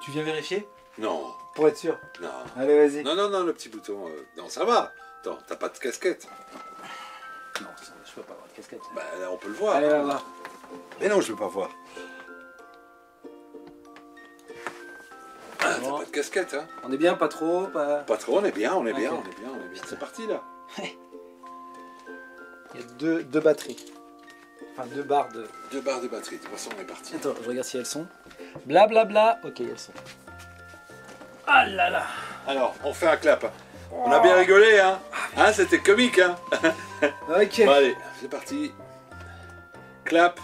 Tu viens vérifier? Non. Pour être sûr. Non. Allez, vas-y. Non, non, non, le petit bouton. Non, ça va. Attends, t'as pas de casquette. Non, je peux pas avoir de casquette. Bah, là, on peut le voir. Allez, va voir. Mais non, je veux pas voir. Ah, Bon. t'as pas de casquette, hein? On est bien, pas trop, pas... Pas trop, on est bien, on est bien, Ok. on est bien, on est bien. C'est parti, là. Il y a deux batteries. Enfin, 2 barres de... 2 barres de batterie, de toute façon, on est parti. Attends, je regarde si elles sont. Blablabla. Ok, elles sont. Ah là là. Alors, on fait un clap. On a bien rigolé, hein? Hein, c'était comique, hein? Ok. Bon, allez, c'est parti. Clap.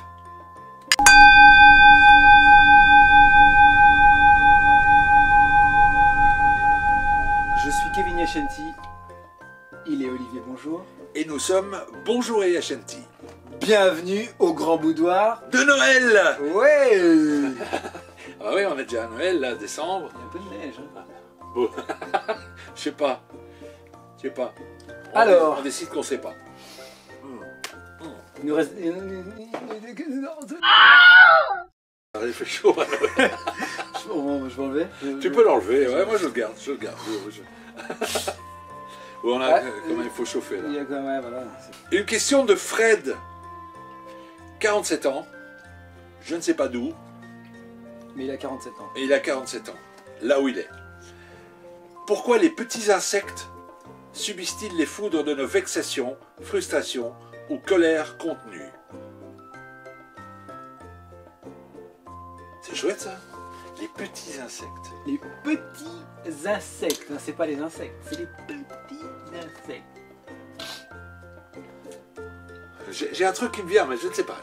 Je suis Kevin Yachanti. Il est Olivier, bonjour. Et nous sommes Bonjour et Yachanti. Bienvenue au Grand Boudoir. De Noël! Ouais. Ah oui, on est déjà à Noël, là, décembre. Il y a un peu de neige. Hein. Bon. Je sais pas. Je sais pas. Alors. On décide qu'on sait pas. Il nous reste... Ça fait chaud à Noël. Je vais enlever. Tu peux l'enlever, ouais, moi je le garde, je le garde. Bon, on a Ouais, quand même, il faut chauffer Il y là. a quand même, voilà. Une question de Fred, 47 ans, je ne sais pas d'où, Mais il a 47 ans. mais il a 47 ans, là où il est. Pourquoi les petits insectes subissent-ils les foudres de nos vexations, frustrations ou colères contenues? C'est chouette ça. Les petits insectes. Les petits insectes. Non, c'est pas les insectes, c'est les petits insectes. J'ai un truc qui me vient, mais je ne sais pas,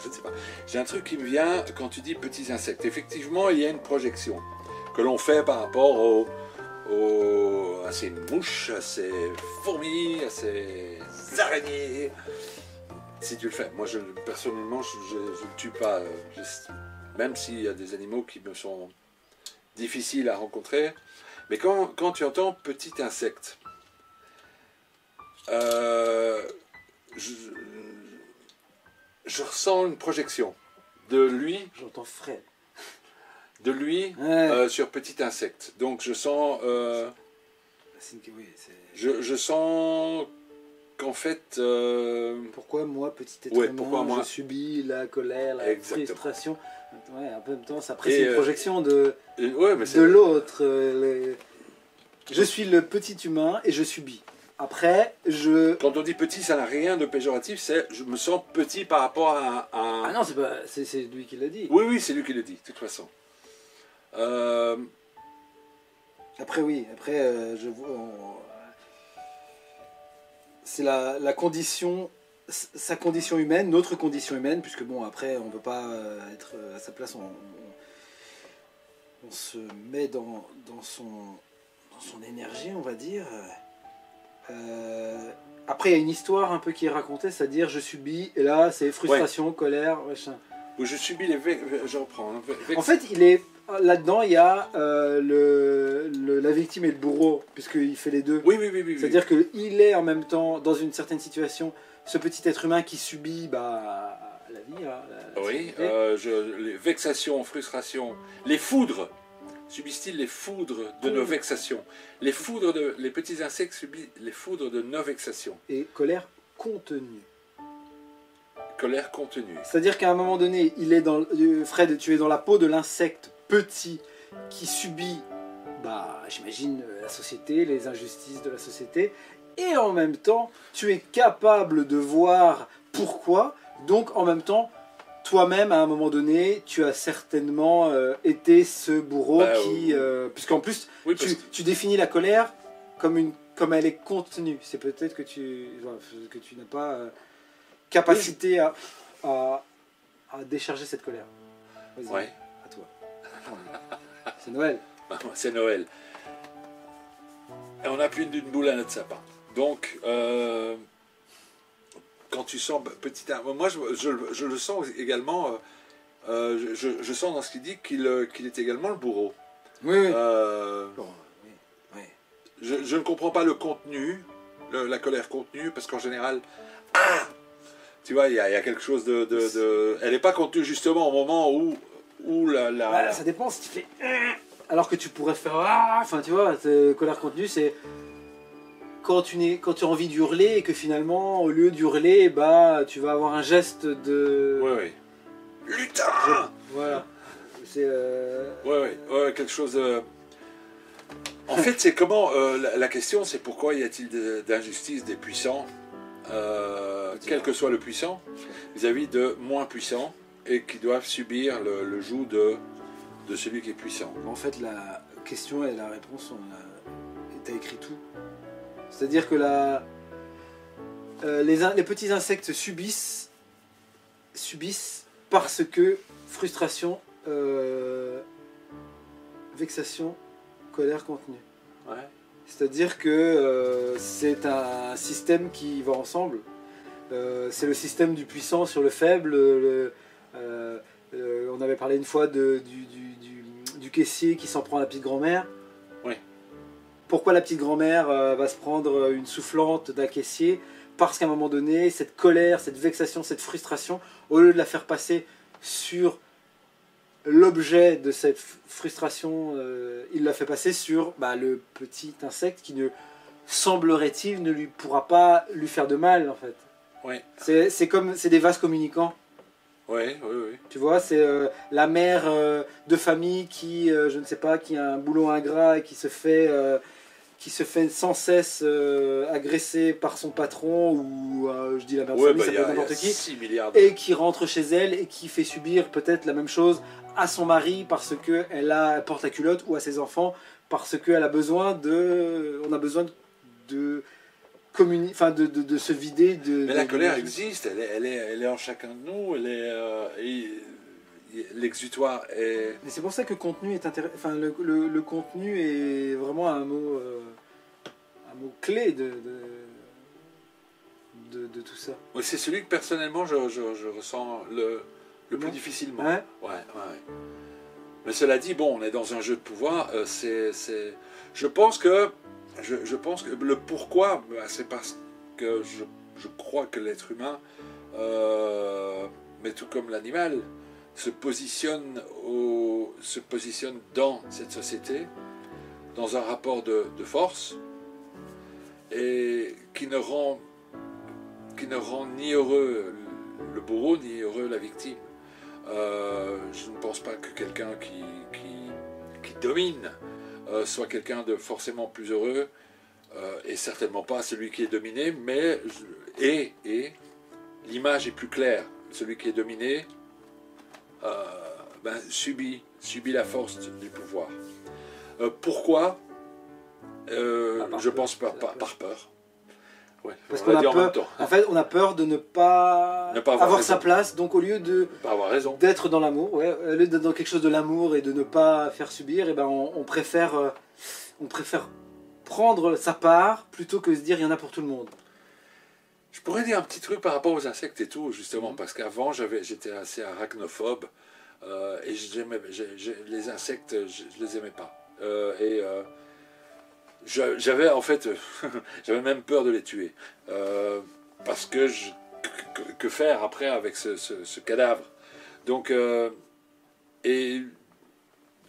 J'ai un truc qui me vient quand tu dis petits insectes. Effectivement, il y a une projection que l'on fait par rapport à ces mouches, à ces fourmis, à ces araignées. Si tu le fais. Moi, personnellement, je ne tue pas. Même s'il y a des animaux qui me sont difficiles à rencontrer. Mais quand tu entends petit insecte, je ressens une projection de lui, J'entends Fred. Ouais. Sur petit insecte. Donc je sens, Oui, je sens qu'en fait, pourquoi moi, petit être Ouais, humain, pourquoi moi je subis la colère, la Exactement. frustration. Ouais, en même temps, ça c'est une Et, projection de ouais, mais de l'autre. Je suis le petit humain et je subis. Après, quand on dit petit, ça n'a rien de péjoratif. C'est je me sens petit par rapport à. Ah non, c'est lui qui l'a dit. Oui, oui, c'est lui qui le dit, de toute façon. Après oui, je vois. C'est la condition, sa condition humaine, notre condition humaine, puisque bon après on peut pas être à sa place, on se met dans son énergie, on va dire. Après il y a une histoire un peu qui est racontée, c'est-à-dire je subis, et là c'est frustration, colère, machin. Où je subis je reprends. Hein, En fait, là-dedans, il y a la victime et le bourreau, puisqu'il fait les deux. Oui, oui, oui, oui. C'est-à-dire qu'il est en même temps, dans une certaine situation, ce petit être humain qui subit la vie. Oui, les vexations, frustrations, les foudres. Subissent-ils les foudres de nos vexations? Les petits insectes subissent les foudres de nos vexations. Et colère contenue. Colère contenue. C'est-à-dire qu'à un moment donné, Fred, tu es dans la peau de l'insecte petit qui subit, j'imagine, la société, les injustices de la société, et en même temps, tu es capable de voir pourquoi, donc en même temps, toi-même, à un moment donné, tu as certainement été ce bourreau puisqu'en plus, oui, tu définis la colère comme elle est contenue. C'est peut-être que tu n'as pas capacité à décharger cette colère. Vas-y, ouais. à toi. C'est Noël. C'est Noël. Et on n'a plus d'une boule à notre sapin. Donc, quand tu sens petit... Moi, je le sens également... je sens dans ce qu'il dit qu'il est également le bourreau. Oui, oui. Bon, oui. Je ne comprends pas le contenu, la colère contenue, parce qu'en général... Tu vois, il y a quelque chose de... Elle n'est pas contenue justement au moment où ça dépend si tu fais... Alors que tu pourrais faire enfin tu vois, colère contenue c'est quand tu as envie d'hurler et que finalement au lieu d'hurler bah tu vas avoir un geste de Oui. Lutin. voilà c'est Ouais, quelque chose de... En fait, c'est comment... la question, c'est pourquoi y a-t-il d'injustice des puissants, quel que soit le puissant, vis-à-vis de moins puissants, et qui doivent subir le joug de celui qui est puissant. En fait, la question et la réponse, t'as écrit tout. C'est-à-dire que les petits insectes subissent parce que frustration, vexation, colère contenue. Ouais. C'est-à-dire que c'est un système qui va ensemble. C'est le système du puissant sur le faible. On avait parlé une fois du caissier qui s'en prend à la petite grand-mère. Oui. Pourquoi la petite grand-mère va se prendre une soufflante d'un caissier? Parce qu'à un moment donné, cette colère, cette vexation, cette frustration, au lieu de la faire passer sur l'objet de cette frustration, il la fait passer sur le petit insecte qui ne, semblerait-il, ne lui pourra pas lui faire de mal en fait. Oui. C'est des vases communicants. Oui. Tu vois, c'est la mère de famille qui, je ne sais pas, qui a un boulot ingrat et qui se fait sans cesse agresser par son patron ou je dis la mère de famille, ça peut être n'importe qui, 6 milliards et qui rentre chez elle et qui fait subir peut-être la même chose à son mari parce qu'elle porte la culotte ou à ses enfants parce qu'on a besoin de se vider de... Mais la colère existe, elle est en chacun de nous, l'exutoire est... Mais c'est pour ça que contenu est intéressant. Enfin, le contenu est vraiment un mot clé de tout ça. Oui, c'est celui que personnellement je ressens le plus difficilement. Ouais. Mais cela dit, bon, on est dans un jeu de pouvoir. Je pense que le pourquoi, c'est parce que je crois que l'être humain, mais tout comme l'animal, se positionne dans cette société, dans un rapport de force, et qui ne rend ni heureux le bourreau, ni heureux la victime. Je ne pense pas que quelqu'un qui domine soit quelqu'un de forcément plus heureux, et certainement pas celui qui est dominé, mais l'image est plus claire. Celui qui est dominé subit la force du pouvoir. Pourquoi je pense par peur. Ouais, parce qu'on a peur. En fait, on a peur de ne pas avoir sa place. Donc, au lieu d'être dans l'amour, au lieu d'être dans quelque chose de l'amour et de ne pas faire subir, on préfère prendre sa part plutôt que de se dire il y en a pour tout le monde. Je pourrais dire un petit truc par rapport aux insectes et tout, justement, parce qu'avant j'étais assez arachnophobe et les insectes, je les aimais pas. J'avais en fait, j'avais même peur de les tuer. Parce que que faire après avec ce cadavre? Donc, et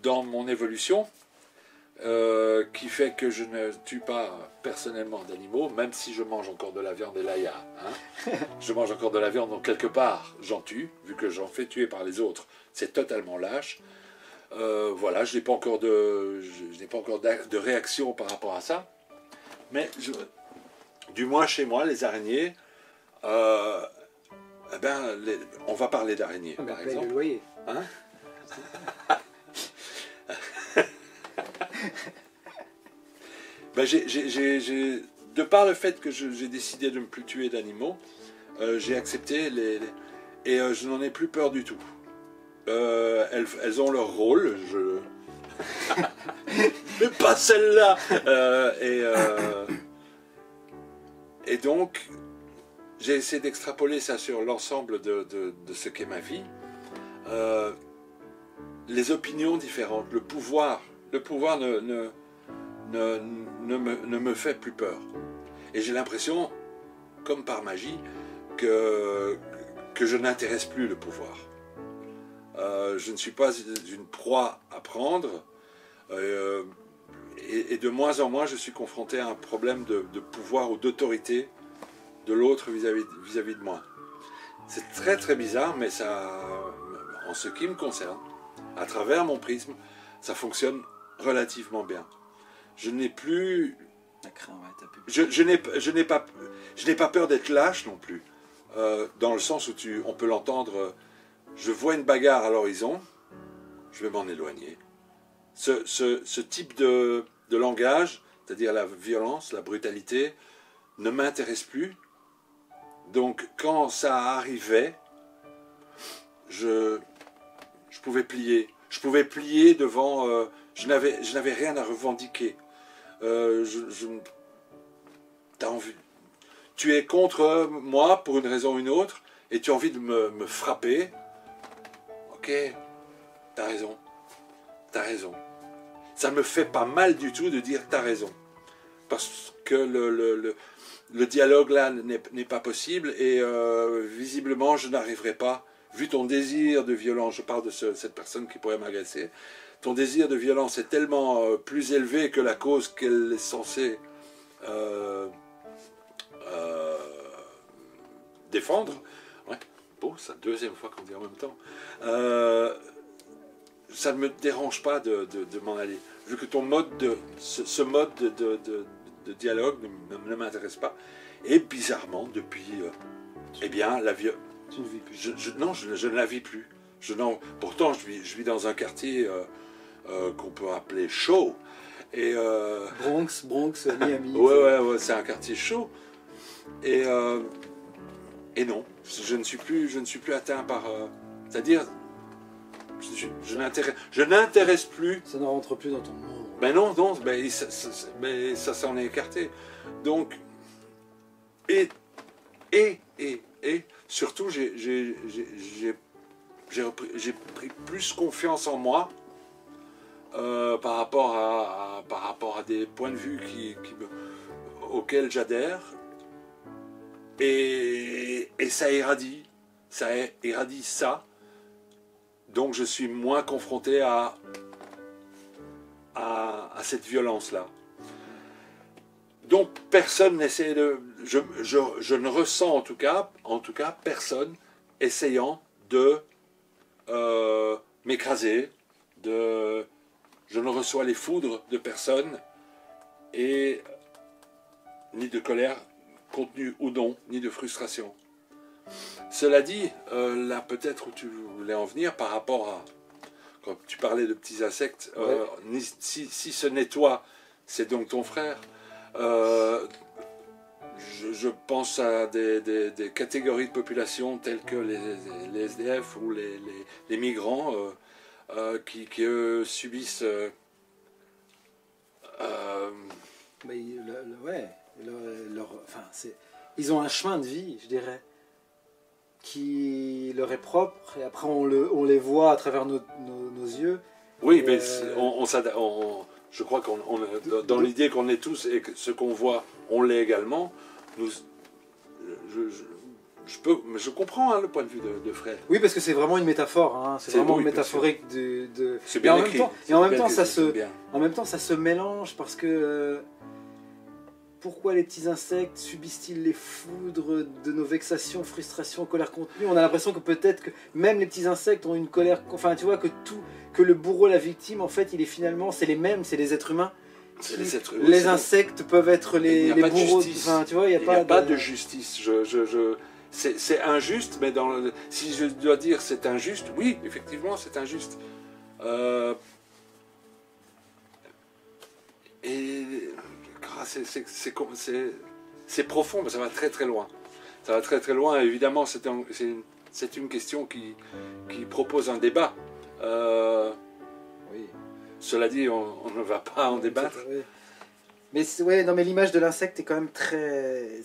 dans mon évolution, qui fait que je ne tue pas personnellement d'animaux, même si je mange encore de la viande, et là, je mange encore de la viande, donc quelque part, j'en tue, vu que j'en fais tuer par les autres, c'est totalement lâche. Voilà, je n'ai pas encore de réaction par rapport à ça, mais du moins chez moi, les araignées, on va parler d'araignées, par exemple. Le loyer. Hein? De par le fait que j'ai décidé de ne plus tuer d'animaux, j'ai accepté et je n'en ai plus peur du tout. Elles ont leur rôle, mais pas celle-là. Et donc, j'ai essayé d'extrapoler ça sur l'ensemble de ce qu'est ma vie. Les opinions différentes, le pouvoir ne me fait plus peur. Et j'ai l'impression, comme par magie, que je n'intéresse plus le pouvoir. Je ne suis pas une proie à prendre. Et de moins en moins, je suis confronté à un problème de pouvoir ou d'autorité de l'autre vis-à-vis de moi. C'est très très bizarre, mais ça, en ce qui me concerne, à travers mon prisme, ça fonctionne relativement bien. Je n'ai plus... Je n'ai pas peur d'être lâche non plus, dans le sens où on peut l'entendre, je vois une bagarre à l'horizon, je vais m'en éloigner. Ce type de langage, c'est-à-dire la violence, la brutalité, ne m'intéresse plus. Donc quand ça arrivait, je pouvais plier. Je pouvais plier devant... je n'avais rien à revendiquer. T'as envie... Tu es contre moi pour une raison ou une autre, et tu as envie de me frapper. Ok, t'as raison. T'as raison. Ça me fait pas mal du tout de dire t'as raison. Parce que le dialogue là n'est pas possible, et visiblement je n'arriverai pas, vu ton désir de violence, je parle de cette personne qui pourrait m'agacer, ton désir de violence est tellement plus élevé que la cause qu'elle est censée défendre. Ouais, bon, c'est la deuxième fois qu'on dit en même temps. Ça ne me dérange pas de m'en aller. Vu que ton mode ce mode de dialogue ne m'intéresse pas. Et bizarrement, depuis, eh bien, la violence... Tu ne vis plus. Non, je ne la vis plus. Pourtant, je vis dans un quartier qu'on peut appeler chaud. Et, Bronx, Miami. ouais, c'est un quartier chaud. Et non, je ne suis plus atteint par... c'est-à-dire, je n'intéresse plus. Ça ne rentre plus dans ton monde. Ben non, mais ça s'en est écarté. Donc, et surtout, j'ai pris plus confiance en moi par rapport à des points de vue auxquels j'adhère. Et ça irradie ça. Donc je suis moins confronté à cette violence-là. Donc personne n'essaie de... Je ne ressens en tout cas personne essayant de m'écraser. Je ne reçois les foudres de personne, et ni de colère contenue ou non, ni de frustration. Cela dit, là peut-être où tu voulais en venir par rapport à... Quand tu parlais de petits insectes, Ouais. si ce n'est toi, c'est donc ton frère. Je pense à des catégories de population telles que les SDF ou les migrants qui eux, subissent... Mais, ils ont un chemin de vie, je dirais, qui leur est propre, et après on les voit à travers nos yeux. Oui, mais je crois qu'on dans l'idée qu'on est tous, et que ce qu'on voit, on l'est également. Je comprends hein, le point de vue de frère. Oui, parce que c'est vraiment une métaphore, hein. C'est vraiment métaphorique de... C'est bien écrit. Et en même temps, ça se mélange, parce que... pourquoi les petits insectes subissent-ils les foudres de nos vexations, frustrations, colère contenue? On a l'impression que peut-être que même les petits insectes ont une colère... Enfin, tu vois, que le bourreau, la victime, en fait, c'est les mêmes, c'est les êtres humains. Les insectes peuvent être les bourreaux. Enfin, tu vois, il n'y a pas de justice. C'est injuste, mais si je dois dire c'est injuste, oui, effectivement, c'est injuste. C'est profond, mais ça va très très loin. Ça va très très loin. Évidemment, c'est une question qui propose un débat. Oui. Cela dit, on ne va pas en débattre. Oui. Mais mais l'image de l'insecte est quand même très...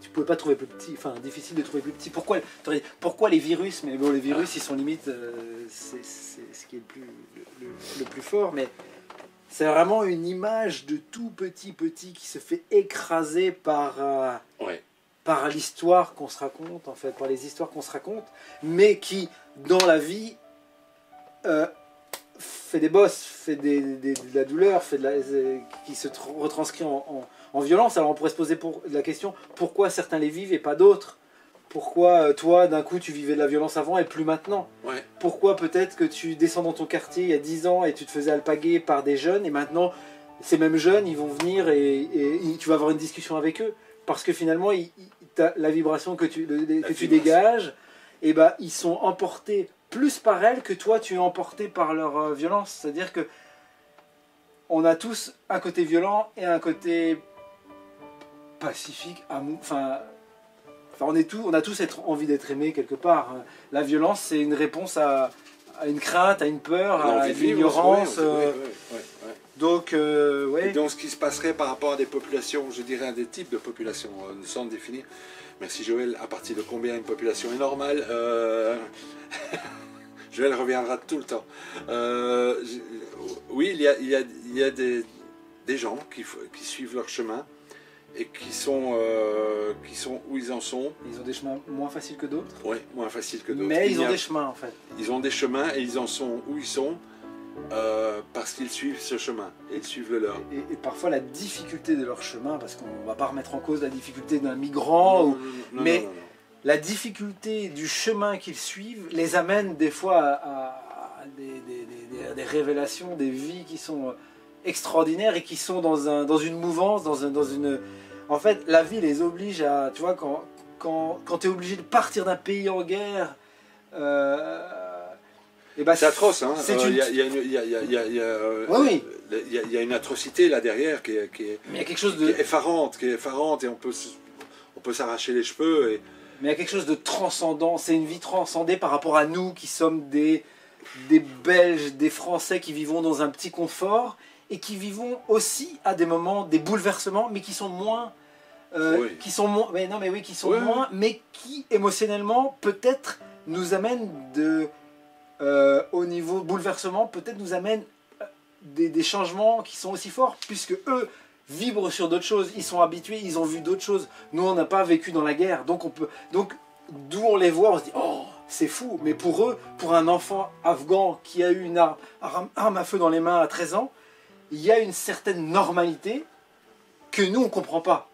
Tu pouvais pas trouver plus petit, enfin difficile de trouver plus petit. Pourquoi les virus? Mais bon, les virus, ils sont limite... c'est ce qui est le plus fort, mais c'est vraiment une image de tout petit qui se fait écraser par l'histoire qu'on se raconte, en fait, par les histoires qu'on se raconte, mais qui, dans la vie... fait des bosses, fait de la douleur, qui se retranscrit en violence. Alors on pourrait se poser la question, pourquoi certains les vivent et pas d'autres? Pourquoi toi, d'un coup, tu vivais de la violence avant et plus maintenant? Ouais. Pourquoi peut-être que tu descends dans ton quartier il y a 10 ans et tu te faisais alpaguer par des jeunes et maintenant, ces mêmes jeunes, ils vont venir et tu vas avoir une discussion avec eux? Parce que finalement, la vibration que tu dégages, et bah, ils sont emportés plus par elle que toi, tu es emporté par leur violence. C'est-à-dire que on a tous un côté violent et un côté pacifique, amour, on a tous envie d'être aimés quelque part. La violence, c'est une réponse à une crainte, à une peur, à une ignorance. Donc, Et donc, ce qui se passerait par rapport à des populations, je dirais à des types de populations, sans définir. Merci Joël. À partir de combien une population est normale Joël reviendra tout le temps. Oui, il y a des gens qui suivent leur chemin. Et qui sont où ils en sont. Ils ont des chemins moins faciles que d'autres. Oui, moins faciles que d'autres. Mais ils ont des chemins en fait. Ils ont des chemins et ils en sont où ils sont parce qu'ils suivent ce chemin et ils suivent le leur. Et parfois la difficulté de leur chemin, parce qu'on ne va pas remettre en cause la difficulté d'un migrant, mais la difficulté du chemin qu'ils suivent les amène des fois à des révélations, des vies qui sont extraordinaires et qui sont dans une mouvance, dans une... En fait, la vie les oblige à... Tu vois, quand tu es obligé de partir d'un pays en guerre... c'est atroce, hein. Il y a une atrocité là derrière qui est effarante, et on peut s'arracher les cheveux. Mais il y a quelque chose de transcendant, c'est une vie transcendée par rapport à nous qui sommes des Belges, des Français qui vivons dans un petit confort et qui vivons aussi à des moments des bouleversements, mais qui sont moins... mais qui émotionnellement peut-être nous amènent au niveau bouleversement, peut-être nous amènent des changements qui sont aussi forts, puisque eux vibrent sur d'autres choses, ils sont habitués, ils ont vu d'autres choses. Nous, on n'a pas vécu dans la guerre, donc d'où on les voit, on se dit, oh, c'est fou. Mais pour eux, pour un enfant afghan qui a eu une arme à feu dans les mains à 13 ans, il y a une certaine normalité que nous, on ne comprend pas.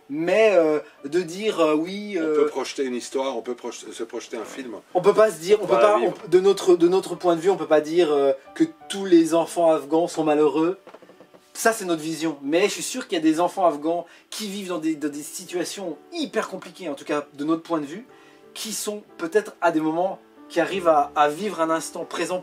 Mais de dire oui... on peut projeter une histoire, on peut se projeter un film. On peut pas se dire, de notre point de vue, on peut pas dire que tous les enfants afghans sont malheureux. Ça, c'est notre vision. Mais je suis sûr qu'il y a des enfants afghans qui vivent dans des situations hyper compliquées, en tout cas de notre point de vue, qui sont peut-être à des moments qui arrivent à vivre un instant présent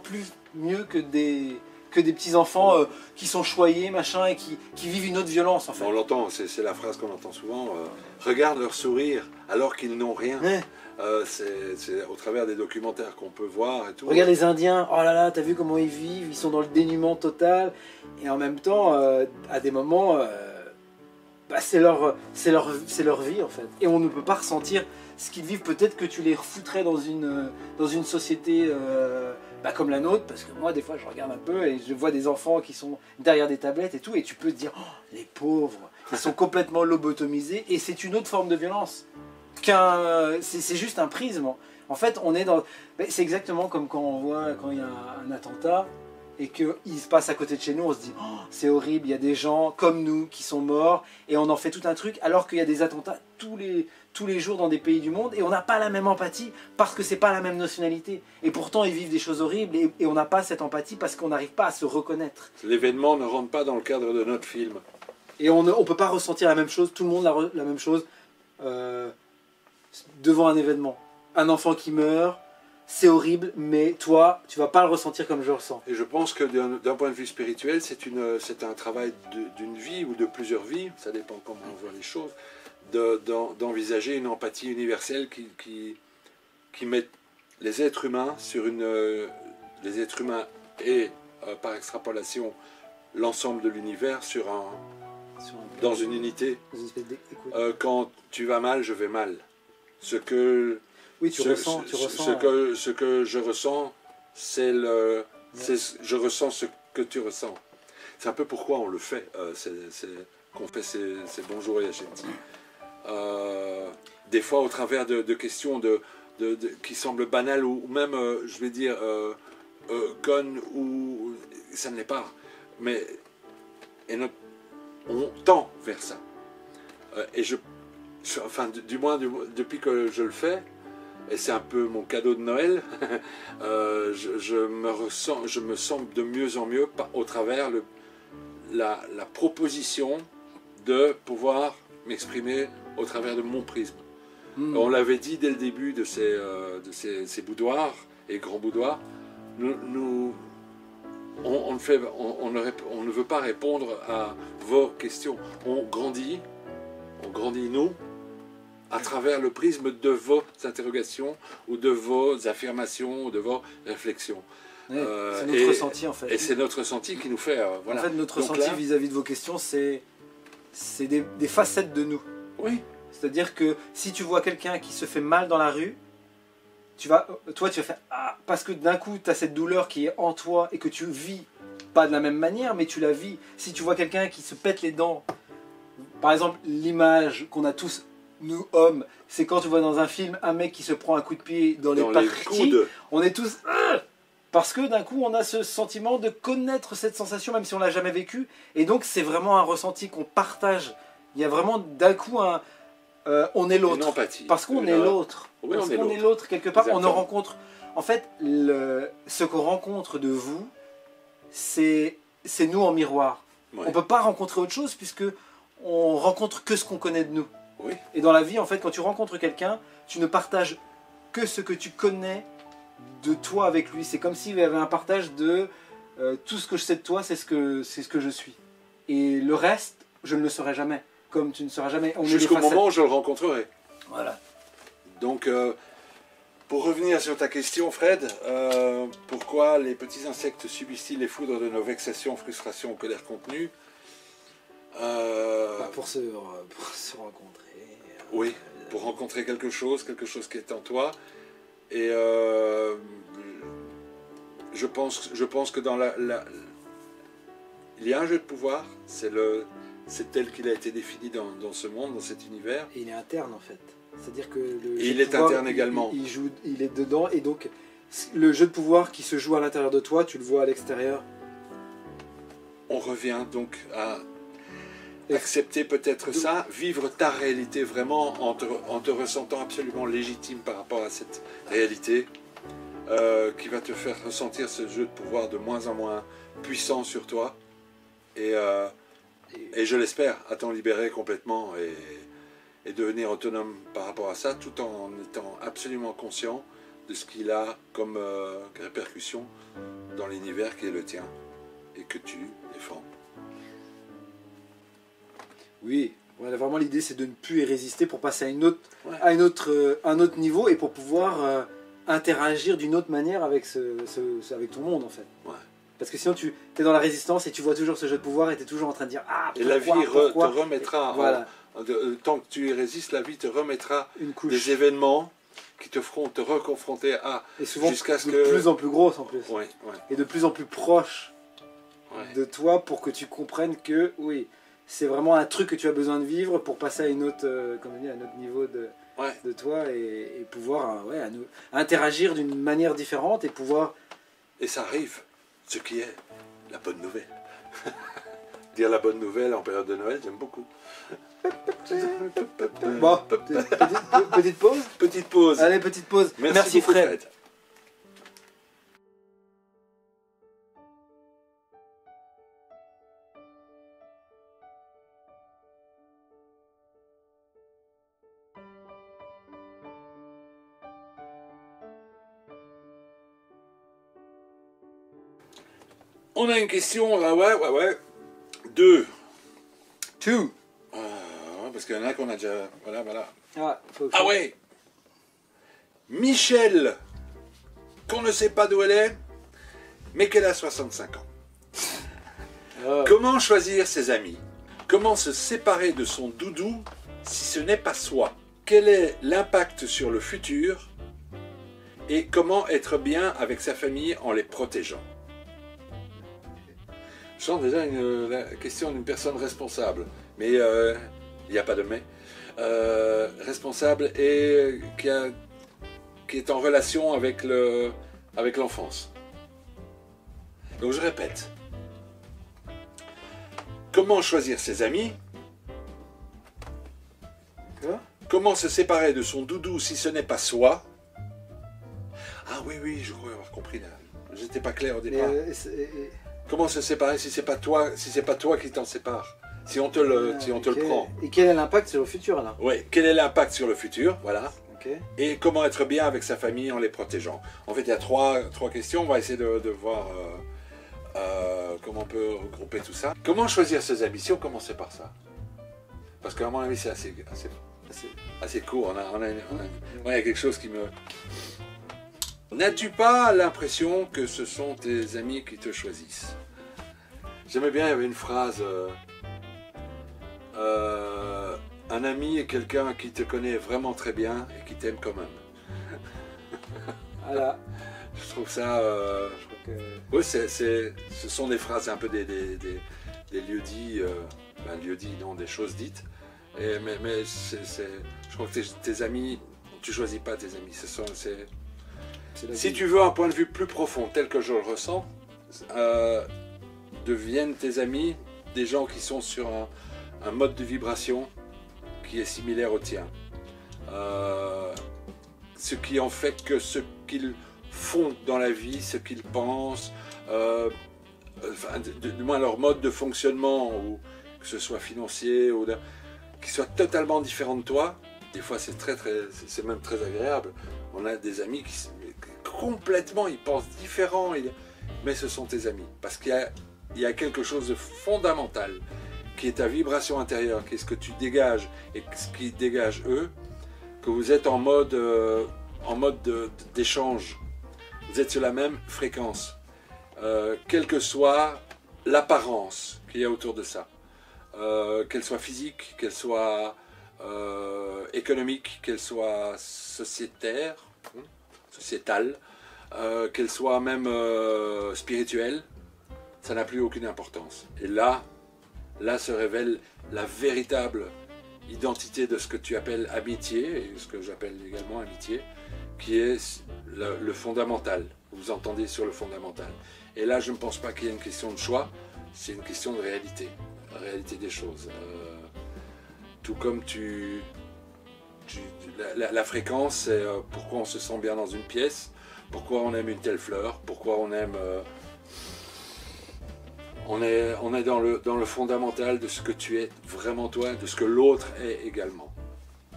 mieux que des petits-enfants qui sont choyés, machin, et qui vivent une autre violence, en fait. On l'entend, c'est la phrase qu'on entend souvent. Regarde leur sourire alors qu'ils n'ont rien. Ouais. C'est au travers des documentaires qu'on peut voir et tout. Regarde les Indiens, oh là là, t'as vu comment ils vivent, ils sont dans le dénuement total. Et en même temps, à des moments, c'est leur vie, en fait. Et on ne peut pas ressentir ce qu'ils vivent. Peut-être que tu les refoutrais dans une société... comme la nôtre, parce que moi des fois je regarde un peu et je vois des enfants qui sont derrière des tablettes et tout, et tu peux te dire, oh, les pauvres, ils sont complètement lobotomisés, et c'est une autre forme de violence. C'est juste un prisme. En fait, on est dans... C'est exactement comme quand on voit, quand il y a un attentat, et qu'il se passe à côté de chez nous, on se dit, oh, c'est horrible, il y a des gens comme nous qui sont morts, et on en fait tout un truc, alors qu'il y a des attentats tous les jours dans des pays du monde, et on n'a pas la même empathie parce que c'est pas la même nationalité. Et pourtant ils vivent des choses horribles et on n'a pas cette empathie parce qu'on n'arrive pas à se reconnaître. L'événement ne rentre pas dans le cadre de notre film. Et on ne peut pas ressentir la même chose, tout le monde la même chose devant un événement. Un enfant qui meurt, c'est horrible, mais toi, tu vas pas le ressentir comme je le ressens. Et je pense que d'un point de vue spirituel, c'est un travail d'une vie ou de plusieurs vies, ça dépend comment on voit les choses, d'envisager une empathie universelle qui met les êtres humains les êtres humains et par extrapolation l'ensemble de l'univers dans une unité. Quand tu vas mal, je vais mal. Ce que je ressens, je ressens ce que tu ressens. C'est un peu pourquoi on le fait, qu'on fait ces bonjours et Yachenty. Des fois au travers de questions qui semblent banales ou même, je vais dire, conne ou ça ne l'est pas. Mais on tend vers ça. Et enfin, du moins, depuis que je le fais, et c'est un peu mon cadeau de Noël, je me sens de mieux en mieux au travers la proposition de pouvoir m'exprimer au travers de mon prisme. On l'avait dit dès le début de ces boudoirs et grands boudoirs, on ne veut pas répondre à vos questions. On grandit nous, à travers le prisme de vos interrogations ou de vos affirmations ou de vos réflexions. Ouais, c'est notre ressenti en fait. Et c'est notre ressenti qui nous fait... voilà. En fait, notre ressenti vis-à-vis de vos questions, c'est des facettes de nous. Oui. C'est-à-dire que si tu vois quelqu'un qui se fait mal dans la rue, tu vas faire « Ah !» parce que d'un coup, tu as cette douleur qui est en toi et que tu vis, pas de la même manière, mais tu la vis. Si tu vois quelqu'un qui se pète les dents, par exemple, l'image qu'on a tous, nous hommes, c'est quand tu vois dans un film un mec qui se prend un coup de pied dans les coudes, on est tous... Parce que d'un coup, on a ce sentiment de connaître cette sensation, même si on l'a jamais vécu. Et donc, c'est vraiment un ressenti qu'on partage. Il y a vraiment d'un coup un... on est l'autre. Parce qu'on est l'autre. Oui, parce qu'on est l'autre quelque part. Exactement. On rencontre... En fait, ce qu'on rencontre de vous, c'est nous en miroir. Ouais. On ne peut pas rencontrer autre chose puisque on rencontre que ce qu'on connaît de nous. Oui. Et dans la vie, en fait, quand tu rencontres quelqu'un, tu ne partages que ce que tu connais de toi avec lui. C'est comme s'il y avait un partage de tout ce que je sais de toi, c'est ce que je suis. Et le reste, je ne le saurai jamais. Comme tu ne sauras jamais. Jusqu'au moment où je le rencontrerai. Voilà. Donc, pour revenir sur ta question, Fred, pourquoi les petits insectes subissent-ils les foudres de nos vexations, frustrations ou colères contenues? Pour se rencontrer. Oui, pour rencontrer quelque chose qui est en toi. Et je pense que dans il y a un jeu de pouvoir, c'est tel qu'il a été défini dans ce monde, dans cet univers. Et il est interne en fait. C'est-à-dire que il est interne également. Il est dedans et donc le jeu de pouvoir qui se joue à l'intérieur de toi, tu le vois à l'extérieur. On revient donc à accepter peut-être ça, vivre ta réalité vraiment en te ressentant absolument légitime par rapport à cette réalité qui va te faire ressentir ce jeu de pouvoir de moins en moins puissant sur toi et je l'espère à t'en libérer complètement et devenir autonome par rapport à ça tout en étant absolument conscient de ce qu'il a comme répercussion dans l'univers qui est le tien et que tu défends. Oui, voilà, vraiment l'idée c'est de ne plus y résister pour passer à un autre niveau et pour pouvoir interagir d'une autre manière avec avec ton monde en fait. Ouais. Parce que sinon tu es dans la résistance et tu vois toujours ce jeu de pouvoir et tu es toujours en train de dire ah pourquoi, et la vie te remettra, voilà. Tant que tu y résistes, la vie te remettra une couche. Des événements qui te feront te reconfronter à et souvent jusqu'à ce de plus en plus grosse en plus. Ouais. Et de plus en plus proche Ouais. de toi pour que tu comprennes que oui, c'est vraiment un truc que tu as besoin de vivre pour passer à une autre, comme on dit, à un autre niveau de toi et pouvoir interagir d'une manière différente et pouvoir... Et ça arrive, ce qui est la bonne nouvelle. Dire la bonne nouvelle en période de Noël, j'aime beaucoup. Bon, petite pause. Petite pause. Allez, petite pause. Merci beaucoup, Fred. On a une question, ouais. Deux. Parce qu'il y en a qu'on a déjà... Voilà. Ah ouais. Michel, qu'on ne sait pas d'où elle est, mais qu'elle a 65 ans. Comment choisir ses amis? Comment se séparer de son doudou si ce n'est pas soi? Quel est l'impact sur le futur? Et comment être bien avec sa famille en les protégeant? Je sens déjà la question d'une personne responsable, mais il n'y a pas de mais. Responsable et qui est en relation avec l'enfance. Donc je répète. Comment choisir ses amis? Quoi? Comment se séparer de son doudou si ce n'est pas soi? Ah oui, je crois avoir compris là. J'étais pas clair au Mais, départ. Comment se séparer si c'est pas toi qui t'en sépare? Si on te le prend. Et quel est l'impact sur le futur là? Oui, quel est l'impact sur le futur? Voilà. Ok. Et comment être bien avec sa famille en les protégeant. En fait, il y a trois questions. On va essayer de voir comment on peut regrouper tout ça. Comment choisir ses amis? Si on commençait par ça. Parce qu'à mon avis, c'est assez court. Il y a quelque chose qui me... N'as-tu pas l'impression que ce sont tes amis qui te choisissent? J'aimais bien, il y avait une phrase... un ami est quelqu'un qui te connaît vraiment très bien et qui t'aime quand même. Voilà. Je trouve ça... Je crois que... Oui, ce sont des phrases un peu des lieux-dits, lieux-dits, non, des choses dites. Mais je crois que tes amis, tu choisis pas tes amis. Si tu veux un point de vue plus profond, tel que je le ressens, deviennent tes amis des gens qui sont sur un mode de vibration qui est similaire au tien. Ce qui en fait que ce qu'ils font dans la vie, ce qu'ils pensent, du moins leur mode de fonctionnement, ou que ce soit financier, ou qui soit totalement différent de toi. Des fois c'est même très agréable. On a des amis qui complètement, ils pensent différent, mais ce sont tes amis. Parce qu'il y a quelque chose de fondamental qui est ta vibration intérieure, qui est ce que tu dégages et ce qu'ils dégagent eux, que vous êtes en mode d'échange. Vous êtes sur la même fréquence, quelle que soit l'apparence qu'il y a autour de ça, qu'elle soit physique, qu'elle soit économique, qu'elle soit sociétale, qu'elle soit même spirituelle, ça n'a plus aucune importance. Et là se révèle la véritable identité de ce que tu appelles amitié, et ce que j'appelle également amitié, qui est le fondamental. Vous entendez sur le fondamental. Et là, je ne pense pas qu'il y ait une question de choix, c'est une question de réalité, la réalité des choses. Tout comme la fréquence, c'est pourquoi on se sent bien dans une pièce, pourquoi on aime une telle fleur, pourquoi on aime... On est dans le fondamental de ce que tu es vraiment toi, de ce que l'autre est également.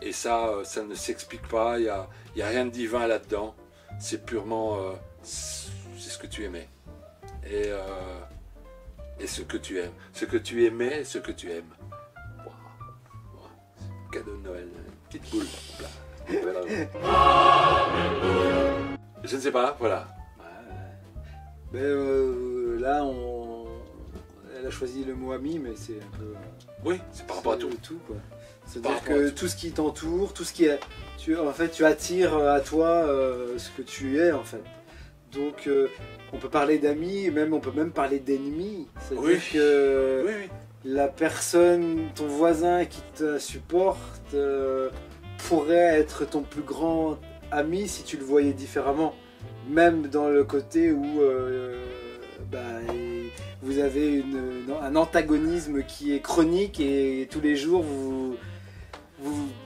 Et ça ne s'explique pas, il n'y a rien de divin là-dedans. C'est purement c'est ce que tu aimais. Et ce que tu aimes. Ce que tu aimais et ce que tu aimes. Wow. Cadeau de Noël, une petite boule. Je ne sais pas, voilà. Mais là, elle a choisi le mot ami, mais c'est un peu... Oui, c'est par rapport à tout. C'est-à-dire que tout ce qui t'entoure, tout ce qui est... tu attires à toi ce que tu es, en fait. Donc, on peut parler d'amis, on peut même parler d'ennemis. C'est-à-dire que la personne, ton voisin qui te supporte, pourrait être ton plus grand ami si tu le voyais différemment. Même dans le côté où vous avez un antagonisme qui est chronique et tous les jours vous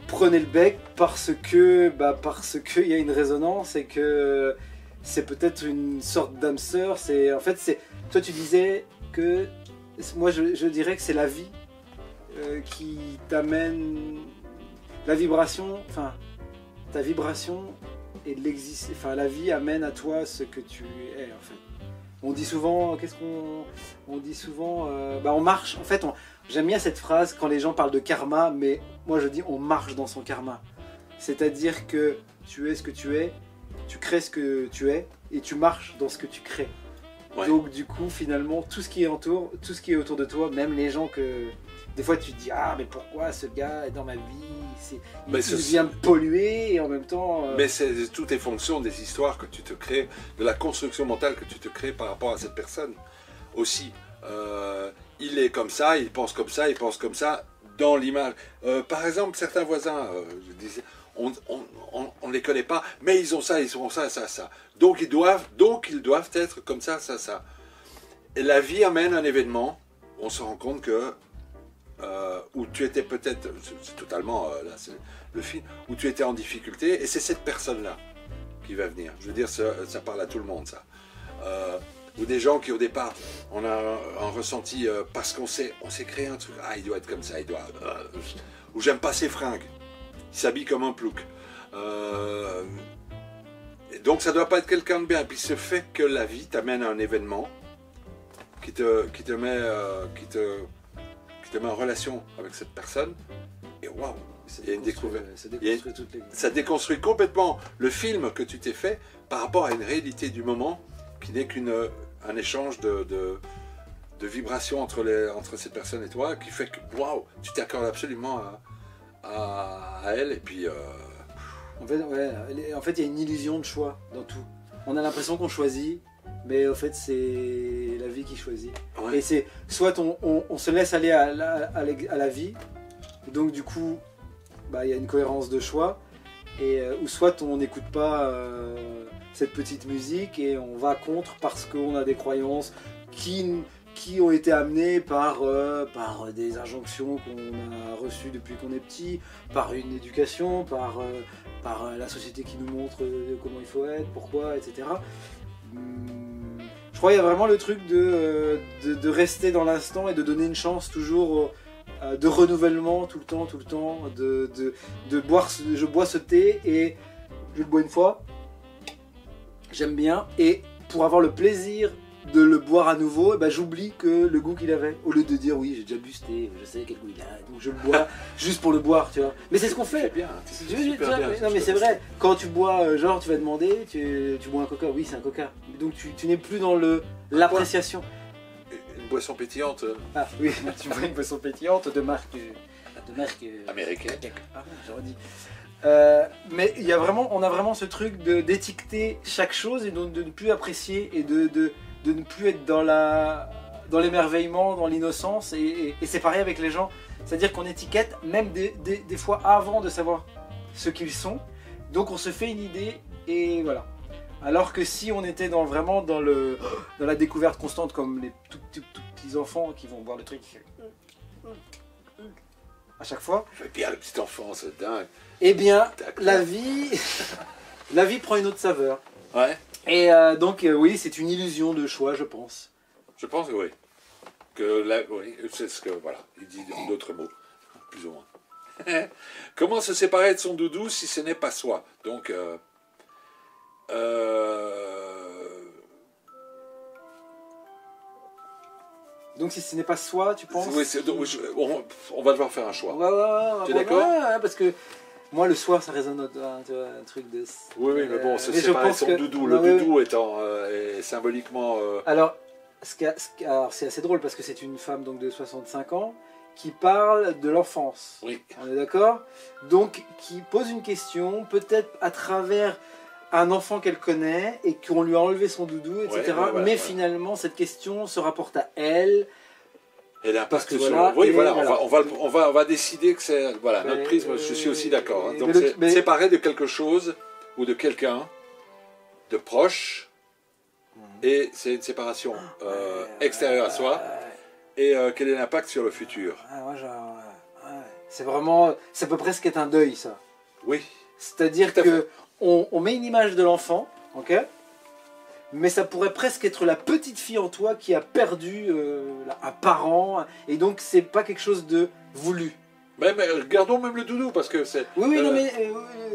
prenez le bec parce que il y a une résonance et que c'est peut-être une sorte d'âme sœur. Toi tu disais que moi je dirais que c'est la vie qui t'amène la vibration, enfin ta vibration et de l'existence, enfin la vie amène à toi ce que tu es en fait. On dit souvent, on dit souvent, on marche. En fait, j'aime bien cette phrase quand les gens parlent de karma, mais moi je dis on marche dans son karma. C'est-à-dire que tu es ce que tu es, tu crées ce que tu es et tu marches dans ce que tu crées. Ouais. Donc du coup, finalement, tout ce qui est autour de toi, même les gens que des fois tu te dis mais pourquoi ce gars est dans ma vie, il vient me polluer et en même temps... Mais tout est fonction des histoires que tu te crées, de la construction mentale que tu te crées par rapport à cette personne aussi. Il est comme ça, il pense comme ça, dans l'image. Par exemple, certains voisins, je disais, on ne les connaît pas, mais ils ont ça, ça. Donc ils doivent être comme ça. la vie amène un événement, on se rend compte que où tu étais peut-être, c'est totalement, là c'est le film, où tu étais en difficulté, et c'est cette personne-là qui va venir. Je veux dire, ça parle à tout le monde, ça. Ou des gens qui au départ, on a un ressenti parce qu'on s'est créé un truc, ah il doit être comme ça, il doit... ou j'aime pas ses fringues, il s'habille comme un plouc. Et donc ça doit pas être quelqu'un de bien. Et puis ce fait que la vie t'amène à un événement qui te met en relation avec cette personne, et waouh, il y a une découverte. Ça déconstruit complètement le film que tu t'es fait par rapport à une réalité du moment qui n'est qu'un échange de vibrations entre cette personne et toi, qui fait que waouh, tu t'accordes absolument à elle, et puis en fait, il y a une illusion de choix dans tout. On a l'impression qu'on choisit, mais en fait, c'est la vie qui choisit. Ouais. Et c'est soit on se laisse aller à la vie, donc du coup, il y a une cohérence de choix, ou soit on n'écoute pas cette petite musique et on va contre parce qu'on a des croyances qui ont été amenées par des injonctions qu'on a reçues depuis qu'on est petit, par une éducation, par la société qui nous montre comment il faut être, pourquoi, etc. Je crois qu'il y a vraiment le truc de rester dans l'instant et de donner une chance toujours de renouvellement tout le temps, de boire, je bois ce thé et je le bois une fois, j'aime bien, et pour avoir le plaisir de le boire à nouveau, j'oublie que le goût qu'il avait, au lieu de dire oui j'ai déjà bu ce thé, je sais quel goût il a, donc je le bois juste pour le boire, tu vois. Mais c'est ce qu'on fait. C'est bien, non mais c'est vrai, quand tu bois, genre tu vas demander, tu bois un coca, oui c'est un coca, donc tu n'es plus dans l'appréciation. Une boisson pétillante. Ah oui, tu bois une boisson pétillante de marque américaine. Ah, j'aurais dit. Mais on a vraiment ce truc d'étiqueter chaque chose et de ne plus apprécier et de ne plus être dans l'émerveillement, dans l'innocence, et c'est pareil avec les gens, c'est-à-dire qu'on étiquette même des fois avant de savoir ce qu'ils sont, donc on se fait une idée et voilà. Alors que si on était vraiment dans la découverte constante, comme les tout petits enfants qui vont boire le truc à chaque fois. Fait bien le petit enfant, c'est dingue. Eh bien, la vie prend une autre saveur. Ouais. Et donc oui, c'est une illusion de choix, je pense. Je pense que oui. Oui, c'est ce que voilà, il dit d'autres mots, plus ou moins. Comment se séparer de son doudou si ce n'est pas soi? Donc donc si ce n'est pas soi, tu penses? Oui, on va devoir faire un choix. Tu es d'accord? Parce que moi, le soir, ça résonne un truc de... Oui, mais bon, se séparer de son doudou. Le doudou étant symboliquement... Alors, c'est assez drôle parce que c'est une femme donc, de 65 ans qui parle de l'enfance. Oui. On est d'accord? Donc, qui pose une question, peut-être à travers un enfant qu'elle connaît et qu'on lui a enlevé son doudou, etc. Mais finalement, cette question se rapporte à elle. Et l'impact sur... Oui, voilà, on va décider que c'est... Voilà, notre prisme, je suis aussi d'accord. Hein. Donc, c'est séparé de quelque chose ou de quelqu'un de proche, et c'est une séparation extérieure à soi. Et quel est l'impact sur le futur? C'est vraiment... Ça peut presque être un deuil, ça. Oui. C'est-à-dire que on met une image de l'enfant, ok, mais ça pourrait presque être la petite fille en toi qui a perdu un parent, et donc c'est pas quelque chose de voulu. Mais regardons même le doudou, parce que c'est... Oui, non mais...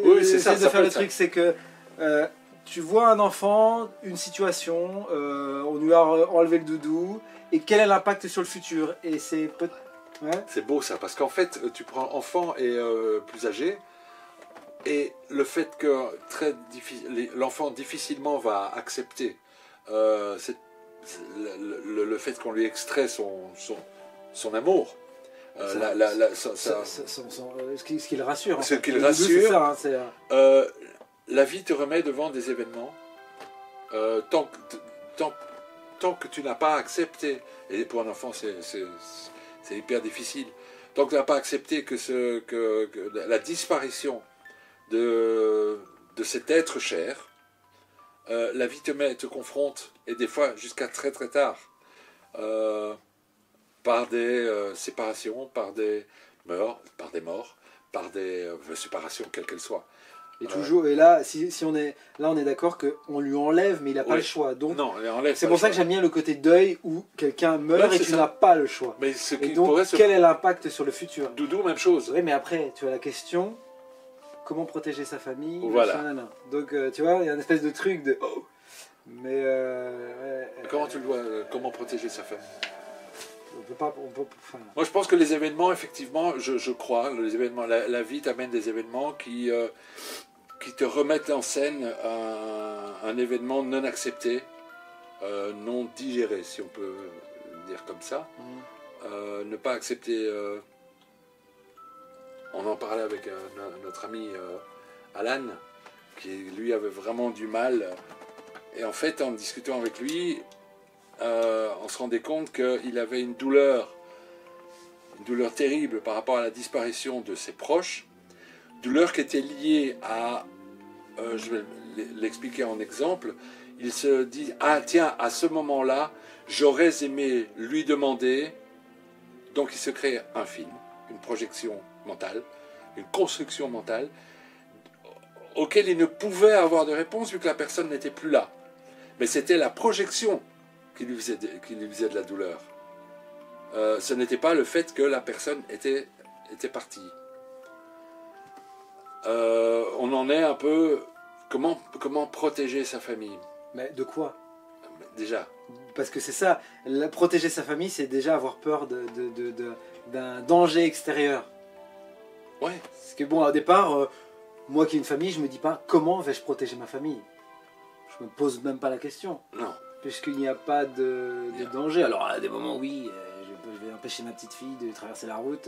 oui, c'est ça, de faire le truc, c'est que tu vois un enfant, une situation, on lui a enlevé le doudou, et quel est l'impact sur le futur? Et c'est... Ouais. C'est beau ça, parce qu'en fait, tu prends enfant et plus âgé, et le fait que l'enfant difficilement va accepter le fait qu'on lui extrait son amour, ce qui le rassure. Ce qui le rassure, la vie te remet devant des événements tant que tu n'as pas accepté, et pour un enfant c'est hyper difficile, tant que tu n'as pas accepté que la disparition de cet être cher, la vie te confronte, et des fois jusqu'à très très tard, par des séparations, par des morts, par des séparations quelles qu'elles soient. Et toujours, et là, on est d'accord qu'on lui enlève, mais il n'a pas le choix. Donc, non, enlève c'est pour ça que j'aime bien le côté deuil où quelqu'un meurt et tu n'as pas le choix. Mais ce et donc, quel est l'impact sur le futur? Doudou, même chose. Oui, mais après, tu as la question, comment protéger sa famille? Voilà. Machin, donc, tu vois, il y a une espèce de truc de... Oh. Mais... comment tu le vois, comment protéger sa famille? On peut pas... Moi, je pense que les événements, effectivement, je crois, les événements, la vie t'amène des événements qui te remettent en scène un événement non accepté, non digéré, si on peut dire comme ça. Ne pas accepter... on en parlait avec notre ami Alan, qui lui avait vraiment du mal. Et en fait, en discutant avec lui, on se rendait compte qu'il avait une douleur terrible par rapport à la disparition de ses proches, douleur qui était liée à, je vais l'expliquer en exemple, il se dit, ah tiens, à ce moment-là, j'aurais aimé lui demander, donc il se crée un film, une projection mentale, une construction mentale, auquel il ne pouvait avoir de réponse vu que la personne n'était plus là. Mais c'était la projection qui lui faisait de la douleur. Ce n'était pas le fait que la personne était partie. On en est un peu... Comment protéger sa famille? Mais de quoi? Déjà. Parce que c'est ça, protéger sa famille, c'est déjà avoir peur d'un danger extérieur. Ouais. Parce que bon, au départ, moi qui ai une famille, je me dis pas comment vais-je protéger ma famille. Je me pose même pas la question. Non. Puisqu'il n'y a pas de danger. Alors à des moments, oui, je vais empêcher ma petite fille de traverser la route,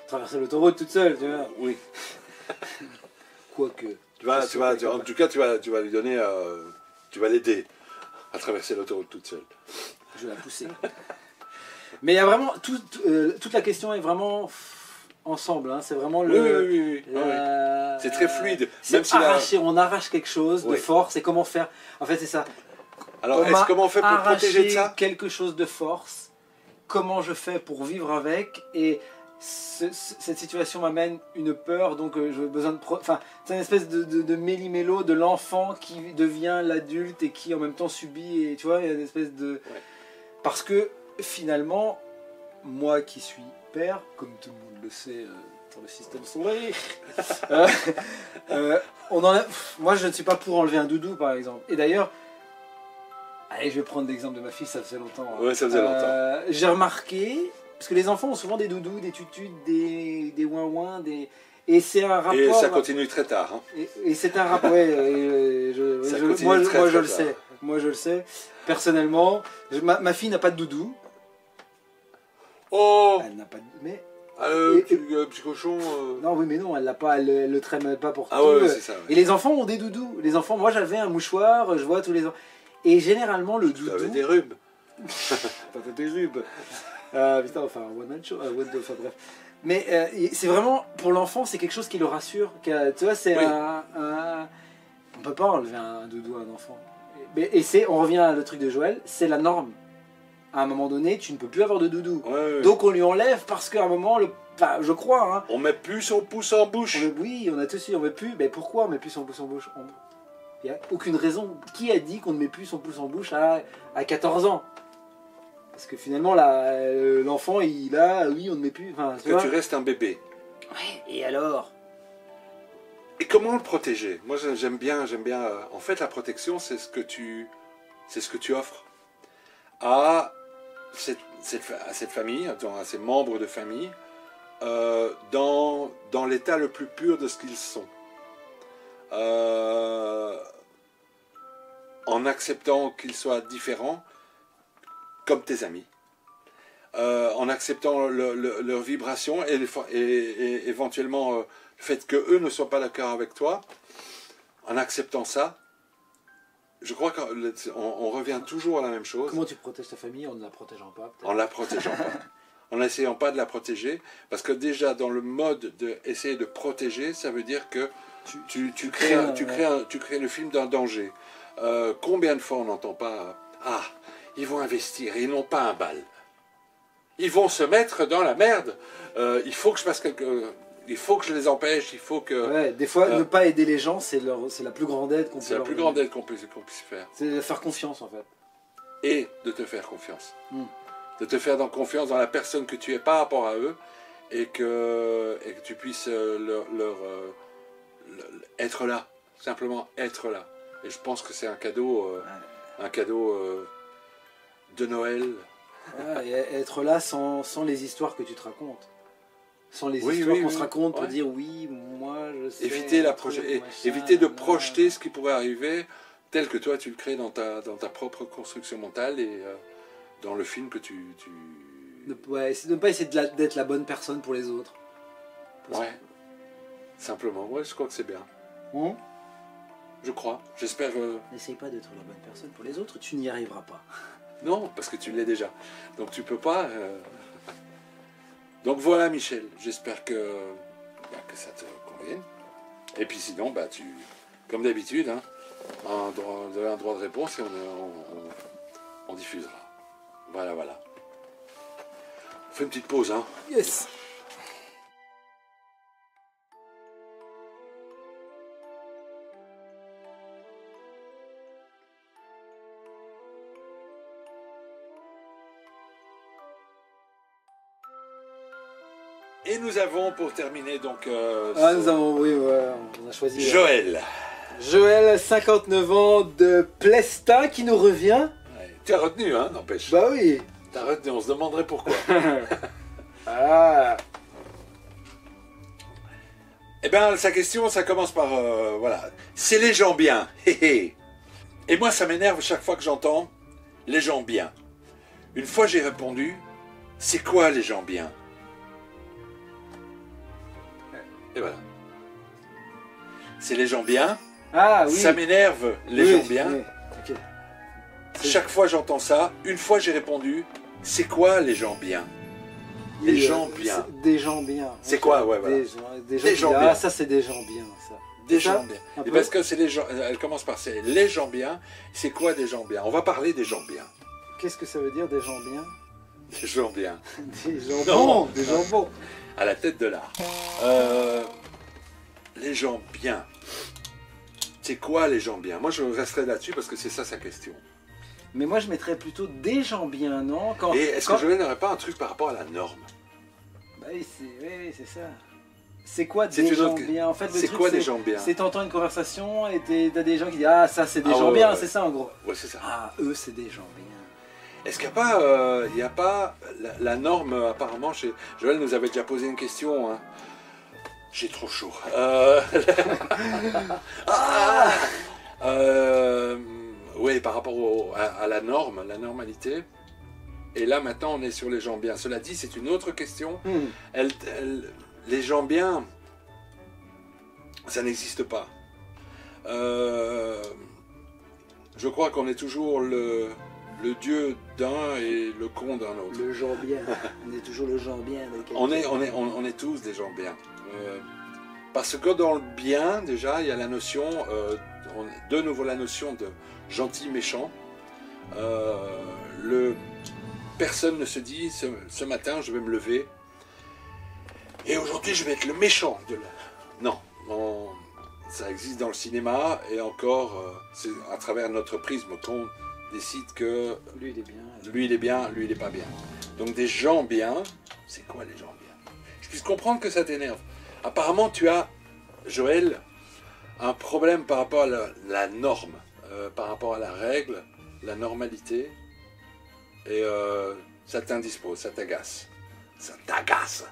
traverser l'autoroute toute seule, tu vois. Oui. Quoique. En tout cas, tu vas lui donner, tu vas l'aider à traverser l'autoroute toute seule. Je vais la pousser. Mais il y a vraiment, toute la question est vraiment ensemble, hein. C'est vraiment Oui. C'est très fluide. Même si on arrache quelque chose de force, et comment faire. En fait, c'est ça. Alors, comment on fait pour protéger de ça? Quelque chose de force, comment je fais pour vivre avec, et cette situation m'amène une peur, donc j'ai besoin de... Enfin, c'est une espèce de méli-mélo de l'enfant qui devient l'adulte et qui en même temps subit, et tu vois, il y a une espèce de... Ouais. Parce que finalement, moi qui suis père, comme tout le monde le sait dans le système solaire, moi je ne suis pas pour enlever un doudou par exemple. Et d'ailleurs, allez, je vais prendre l'exemple de ma fille, ça faisait longtemps. Ouais, ça faisait longtemps. J'ai remarqué, parce que les enfants ont souvent des doudous, des tutus, des ouin-ouin, et c'est un rapport... Et ça continue très tard. Hein. Et c'est un rapport... moi je le sais. Moi je le sais. Personnellement, ma fille n'a pas de doudou. Oh, elle n'a pas de... Mais... petit cochon... Non, oui, mais non, elle l'a pas, elle le traîne pas pour tout. Ouais, c'est ça. Ouais. Et les enfants ont des doudous. Les enfants, moi j'avais un mouchoir, je vois tous les ans. Et généralement le doudou... T'avais des rubes. T'avais des rubes. Putain, enfin, one man show, enfin bref. Mais c'est vraiment, pour l'enfant, c'est quelque chose qui le rassure. Tu vois, c'est on peut pas enlever un doudou à un enfant. On revient à le truc de Joël, c'est la norme. À un moment donné, tu ne peux plus avoir de doudou. Ouais. Donc on lui enlève parce qu'à un moment, enfin, je crois... Hein, on met plus son pouce en bouche. Oui, on a tous dit, on met plus. Mais pourquoi on met plus son pouce en bouche? Il n'y a aucune raison. Qui a dit qu'on ne met plus son pouce en bouche à 14 ans? Parce que finalement, l'enfant, oui, on ne met plus... Parce que tu restes un bébé. Ouais, et alors? Et comment le protéger? Moi, j'aime bien... En fait, la protection, c'est ce que tu offres à cette famille, à ces membres de famille, dans l'état le plus pur de ce qu'ils sont. En acceptant qu'ils soient différents, comme tes amis, en acceptant leurs vibrations et éventuellement le fait qu'eux ne soient pas d'accord avec toi, en acceptant ça, je crois qu'on revient toujours à la même chose. Comment tu protèges ta famille en ne la protégeant pas? En ne la protégeant pas. En n'essayant pas de la protéger, parce que déjà dans le mode d'essayer de protéger, ça veut dire que tu crées le film d'un danger. Combien de fois on n'entend pas « Ah, ils vont investir, ils n'ont pas un bal. Ils vont se mettre dans la merde. Il faut que je fasse il faut que je les empêche, il faut que... Ouais, des fois, ne pas aider les gens, c'est la plus grande aide qu'on peut C'est la leur plus donner. grande aide qu'on puisse faire. C'est de faire confiance, en fait. Et de te faire confiance. Mm. De te faire confiance dans la personne que tu es par rapport à eux et que tu puisses être là. Simplement être là. Et je pense que c'est un cadeau de Noël. Ouais, et être là sans les histoires que tu te racontes. Sans les Oui, histoires oui, qu'on oui. se raconte pour Ouais. dire oui, moi je sais. Éviter, un truc, machin, éviter de là. projeter ce qui pourrait arriver tel que toi tu le crées dans ta propre construction mentale et dans le film que tu... Ouais, c'est de ne pas essayer d'être la bonne personne pour les autres. Ouais. Simplement, ouais, je crois que c'est bien. Hein? Je crois. J'espère... N'essaye pas d'être la bonne personne pour les autres, tu n'y arriveras pas. Non, parce que tu l'es déjà. Donc tu peux pas... Donc voilà Michel, j'espère que ça te convienne. Et puis sinon, comme d'habitude, hein, vous avez un droit de réponse et on diffusera. Voilà. On fait une petite pause, hein. Yes. Et nous avons pour terminer donc... Nous avons, oui, ouais, on a choisi. Joël. Joël, 59 ans, de Plestin, qui nous revient. Ouais, tu as retenu, hein, n'empêche. Bah oui. Tu as retenu, on se demanderait pourquoi. Ah. Eh bien, sa question, ça commence par... voilà. C'est les gens bien. Hé hé. Et moi, ça m'énerve chaque fois que j'entends les gens bien. Une fois, j'ai répondu, c'est quoi les gens bien? Et voilà. C'est les gens bien. Ah oui. Ça m'énerve, les Oui, gens bien. oui, ok. Chaque fois, j'entends ça. Une fois, j'ai répondu, c'est quoi les gens bien? Les Oui, gens bien. Des gens bien. C'est quoi, ouais, voilà. Des gens bien. Ah, ça c'est des gens bien, ça. Des Ça, gens bien. un Et peu. parce que c'est les gens, elle commence par c'est les gens bien. C'est quoi des gens bien? On va parler des gens bien. Qu'est-ce que ça veut dire des gens bien? Des gens bien. Des gens Non. bons, des gens bons. À la tête de l'art. Les gens bien. C'est quoi les gens bien? Moi je resterai là-dessus parce que c'est ça sa question. Mais moi je mettrais plutôt des gens bien, non? Et est-ce que Joël n'aurait pas un truc par rapport à la norme? Bah oui, c'est ça. C'est quoi C'est des une gens autre- bien? En fait, le C'est truc, quoi des gens bien? C'est t'entends une conversation et t'as des gens qui disent ah ça c'est des Ah gens ouais, bien, ouais. c'est ça en gros. Ouais, c'est ça. Ah eux c'est des gens bien. Est-ce qu'il n'y a pas, la norme, apparemment, Joël nous avait déjà posé une question. Hein. J'ai trop chaud. Oui, par rapport à la norme, la normalité. Et là, maintenant, on est sur les gens bien. Cela dit, c'est une autre question. Les gens bien, ça n'existe pas. Je crois qu'on est toujours le dieu d'un et le con d'un autre. Le gens bien. On est toujours le gens bien. On est tous des gens bien. Parce que dans le bien, déjà, il y a la notion, de nouveau la notion de gentil, méchant. Personne ne se dit, ce matin, je vais me lever, et aujourd'hui, je vais être le méchant. Non, ça existe dans le cinéma, et encore, c'est à travers notre prisme qu'on décide que Lui il est bien. lui il est bien, lui il est pas bien. Donc des gens bien, c'est quoi les gens bien? Je puisse comprendre que ça t'énerve. Apparemment tu as, Joël, un problème par rapport à la norme, par rapport à la règle, la normalité, et ça t'indispose, ça t'agace. Ça t'agace.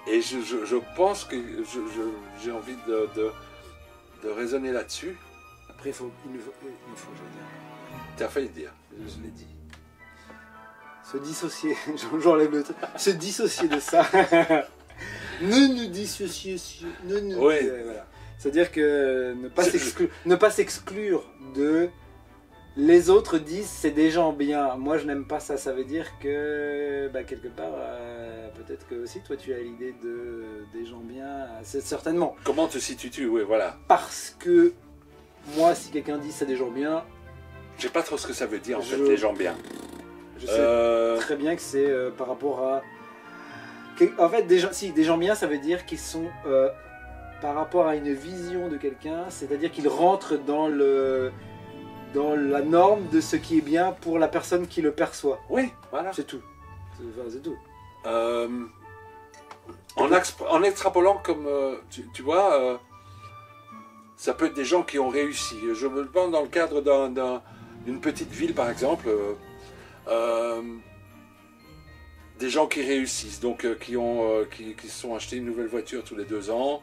Et je pense que j'ai envie de raisonner là-dessus. Après il faut je veux dire. Tu as failli le dire. Je l'ai dit. Se dissocier, j'enlève le truc. Se dissocier de ça. Ne nous dissocier. Oui. Voilà. C'est-à-dire que ne pas s'exclure de. Les autres disent c'est des gens bien. Moi je n'aime pas ça. Ça veut dire que quelque part peut-être que aussi toi tu as l'idée des gens bien. C'est certainement. Comment te situes-tu? Oui, voilà. Parce que moi si quelqu'un dit c'est des gens bien. Je sais pas trop ce que ça veut dire en Je- fait, les gens bien. Je sais très bien que c'est par rapport à... En fait, des gens bien, ça veut dire qu'ils sont par rapport à une vision de quelqu'un, c'est-à-dire qu'ils rentrent dans la norme de ce qui est bien pour la personne qui le perçoit. Oui, voilà. C'est tout. C'est tout. En extrapolant comme, tu vois, ça peut être des gens qui ont réussi. Je me pense dans le cadre d'une petite ville, par exemple, des gens qui réussissent, donc qui se sont achetés une nouvelle voiture tous les 2 ans.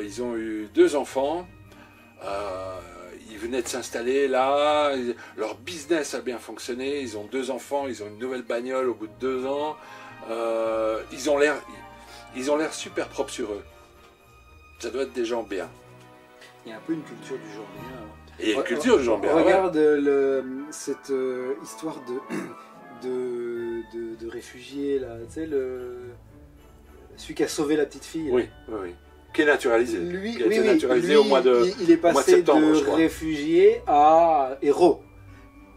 Ils ont eu 2 enfants. Ils venaient de s'installer là. Leur business a bien fonctionné. Ils ont 2 enfants. Ils ont une nouvelle bagnole au bout de 2 ans. Ils ont l'air super propres sur eux. Ça doit être des gens bien. Il y a un peu une culture du genre bien. Et il y a une culture du genre bien. Regarde cette histoire de réfugiés là, tu sais, celui qui a sauvé la petite fille. Oui, oui, oui. Qui est naturalisé. Lui, qui a oui, été oui, naturalisé lui, au mois de il est passé septembre, je crois. réfugié à héros.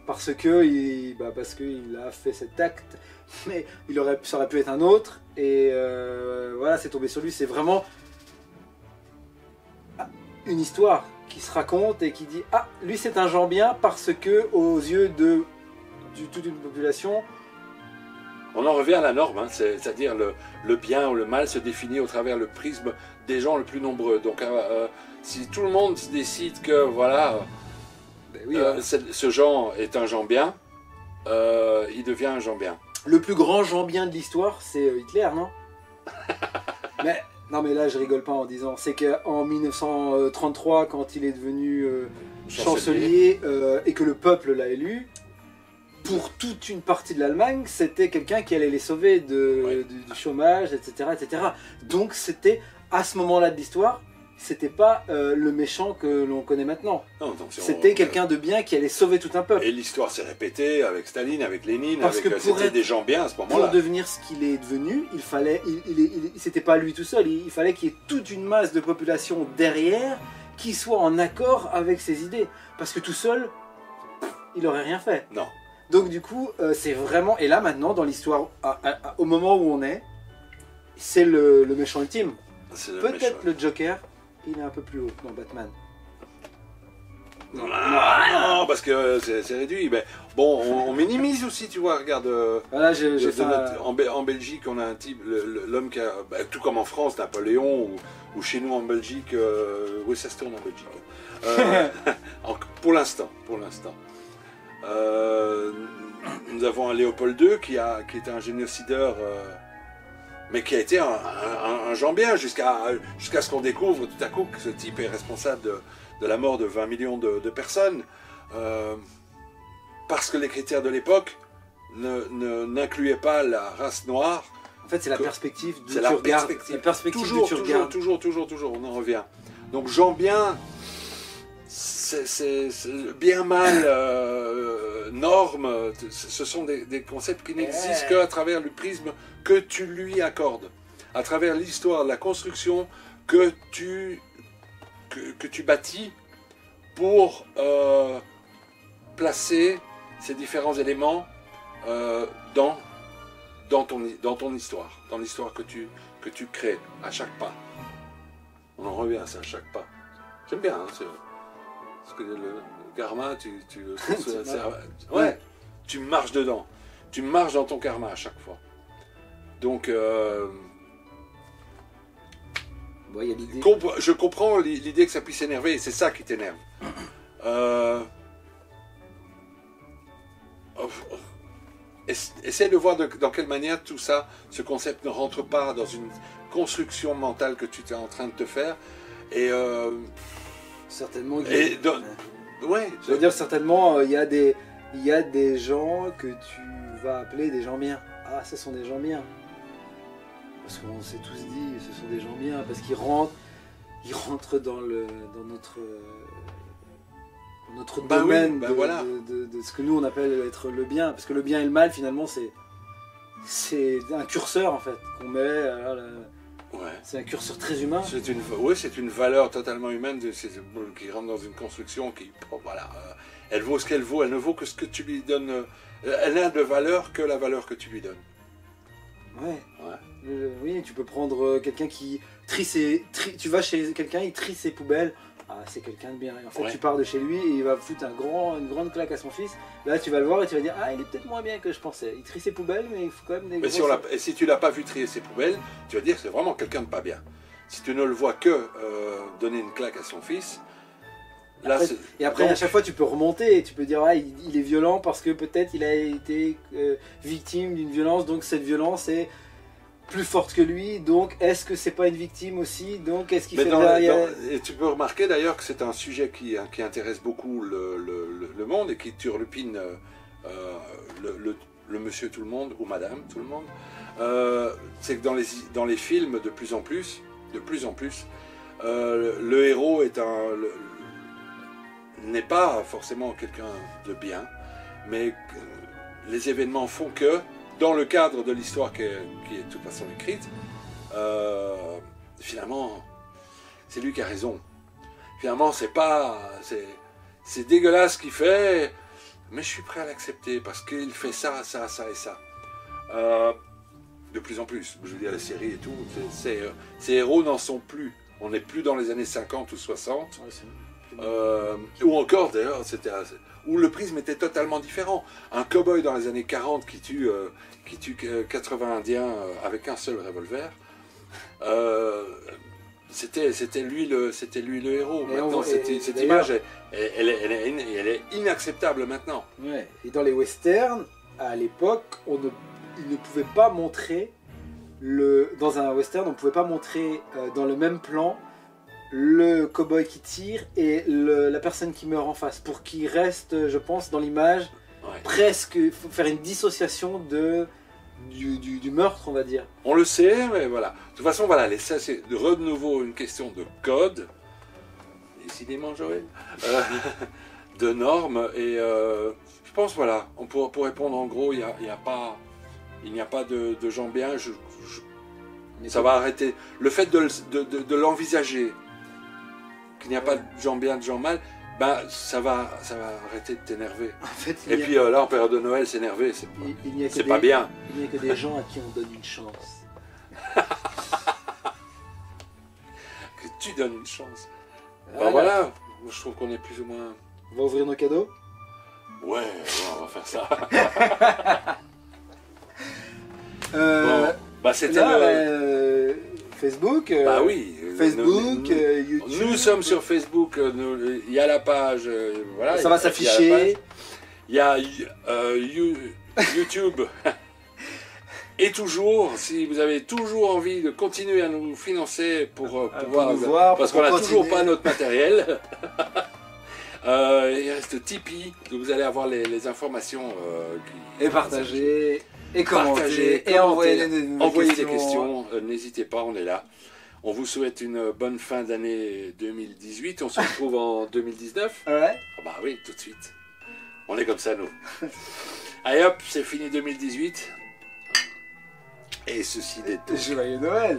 Parce qu'il a fait cet acte, mais ça aurait pu être un autre, et voilà, c'est tombé sur lui. C'est vraiment une histoire qui se raconte et qui dit « Ah, lui c'est un gens bien parce que aux yeux de toute une population... » On en revient à la norme, hein, c'est-à-dire le bien ou le mal se définit au travers le prisme des gens le plus nombreux. Donc si tout le monde décide que voilà, ce genre est un gens bien, il devient un gens bien. Le plus grand gens bien de l'histoire, c'est Hitler, non? Non mais là je rigole pas en disant, c'est qu'en 1933, quand il est devenu chancelier et que le peuple l'a élu, pour toute une partie de l'Allemagne, c'était quelqu'un qui allait les sauver du chômage, etc., etc. Donc c'était, à ce moment-là de l'histoire, c'était pas le méchant que l'on connaît maintenant. C'était quelqu'un de bien qui allait sauver tout un peuple. Et l'histoire s'est répétée avec Staline, avec Lénine, c'était des gens bien à ce moment-là. Pour devenir ce qu'il est devenu, il fallait, c'était pas lui tout seul, il fallait qu'il y ait toute une masse de population derrière qui soit en accord avec ses idées. Parce que tout seul, il aurait rien fait. Non. Donc du coup, c'est vraiment... Et là maintenant, dans l'histoire, au moment où on est, c'est le méchant ultime. Peut-être le Joker, il est un peu plus haut dans Batman. Non, parce que c'est réduit. Mais bon, on minimise aussi, tu vois. Regarde, voilà, en Belgique, on a un type, l'homme qui a, tout comme en France, Napoléon, ou chez nous en Belgique, oui, ça se tourne en Belgique. Pour l'instant. Nous avons un Léopold II qui était un génocideur, mais qui a été un gens bien jusqu'à ce qu'on découvre tout à coup que ce type est responsable de la mort de 20 millions de personnes, parce que les critères de l'époque n'incluaient pas la race noire. En fait, c'est la perspective d'où tu regardes. La perspective toujours, on en revient. Donc gens bien, c'est bien mal, normes, ce sont des concepts qui n'existent qu'à travers le prisme que tu lui accordes, à travers l'histoire, la construction que tu bâtis pour placer ces différents éléments dans ton histoire, dans l'histoire que tu crées à chaque pas. On en revient à ça à chaque pas. J'aime bien, hein, parce que le karma, tu marches dedans. Tu marches dans ton karma à chaque fois. Donc, je comprends l'idée que ça puisse énerver, et c'est ça qui t'énerve. Essaie de voir dans quelle manière tout ça, ce concept ne rentre pas dans une construction mentale que tu es en train de te faire. Et certainement. Je veux dire, certainement, il y a des gens que tu vas appeler des gens bien. Ah, ce sont des gens bien. Parce qu'on s'est tous dit, ce sont des gens bien, parce qu'ils rentrent dans notre domaine de ce que nous on appelle être le bien. Parce que le bien et le mal, finalement, c'est un curseur en fait qu'on met. C'est un curseur très humain. C'est une valeur totalement humaine qui rentre dans une construction qui, Elle vaut ce qu'elle vaut, elle ne vaut que ce que tu lui donnes. Elle n'a de valeur que la valeur que tu lui donnes. Ouais. Ouais. Oui, tu peux prendre quelqu'un qui tu vas chez quelqu'un, il trie ses poubelles. Ah, c'est quelqu'un de bien. Et en fait, Ouais. tu pars de chez lui et il va foutre une grande claque à son fils. Là, tu vas le voir et tu vas dire, ah, il est peut-être moins bien que je pensais. Il trie ses poubelles, mais il faut quand même des Mais si, grosses- et si tu l'as pas vu trier ses poubelles, tu vas dire que c'est vraiment quelqu'un de pas bien. Si tu ne le vois que donner une claque à son fils, là Après- c'est. Et après, donc, à chaque fois, tu peux remonter et tu peux dire, ah, il est violent parce que peut-être il a été victime d'une violence, donc cette violence est plus forte que lui. Donc, est-ce que c'est pas une victime aussi? Donc, est-ce qu'il mais fait dans- derrière et tu peux remarquer d'ailleurs que c'est un sujet qui intéresse beaucoup le monde et qui turlupine le monsieur tout le monde ou madame tout le monde. C'est que dans les films, de plus en plus, le héros n'est pas forcément quelqu'un de bien, mais les événements font que, dans le cadre de l'histoire qui est de toute façon écrite, finalement, c'est lui qui a raison. Finalement, c'est dégueulasse ce qu'il fait, mais je suis prêt à l'accepter parce qu'il fait ça, ça, ça et ça. De plus en plus, je veux dire, les séries et tout, ces héros n'en sont plus. On n'est plus dans les années 50 ou 60. Ouais, c'est- Ou encore d'ailleurs, où le prisme était totalement différent. Un cow-boy dans les années 40 qui tue 80 Indiens avec un seul revolver, c'était lui le héros. Et Maintenant, cette d'ailleurs- image, elle est inacceptable maintenant. Ouais. Et dans les westerns, à l'époque, ils ne pouvaient pas montrer dans un western, on ne pouvait pas montrer dans le même plan le cow-boy qui tire et la personne qui meurt en face, pour qu'il reste, je pense, dans l'image, Ouais. presque, il faut faire une dissociation du meurtre, on va dire. On le sait, mais voilà. De toute façon, voilà, ça c'est de nouveau une question de code. Décidément, Joël. De normes. Et je pense, voilà, pour répondre en gros, il n'y a pas de gens bien. Ça va arrêter. Le fait de l'envisager, qu'il n'y a pas de gens bien, de gens mal, ben, ça va arrêter de t'énerver. En fait, Et puis là, en période de Noël, s'énerver, il n'y a que c'est pas bien. Il n'y a que des gens à qui on donne une chance. Que tu donnes une chance. Voilà. Ben voilà, je trouve qu'on est plus ou moins... On va ouvrir nos cadeaux. Ouais, on va faire ça. Bon, bah c'était là, le... Facebook. Bah oui. Facebook, YouTube. Nous sommes sur Facebook, il y a la page, voilà. Ça va Il y a la s'afficher. page. Il y a YouTube. Et toujours, si vous avez toujours envie de continuer à nous financer pour pouvoir nous voir, parce pour qu'on n'a continuer. toujours pas notre matériel. Il reste Tipeee, donc vous allez avoir les informations Et partager. Et Partagez, commenter. Et envoyez des questions. N'hésitez pas, on est là. On vous souhaite une bonne fin d'année 2018. On se retrouve en 2019. Ouais. Ah bah oui, tout de suite. On est comme ça, nous. Allez hop, c'est fini 2018. Et ceci n'est Joyeux Noël.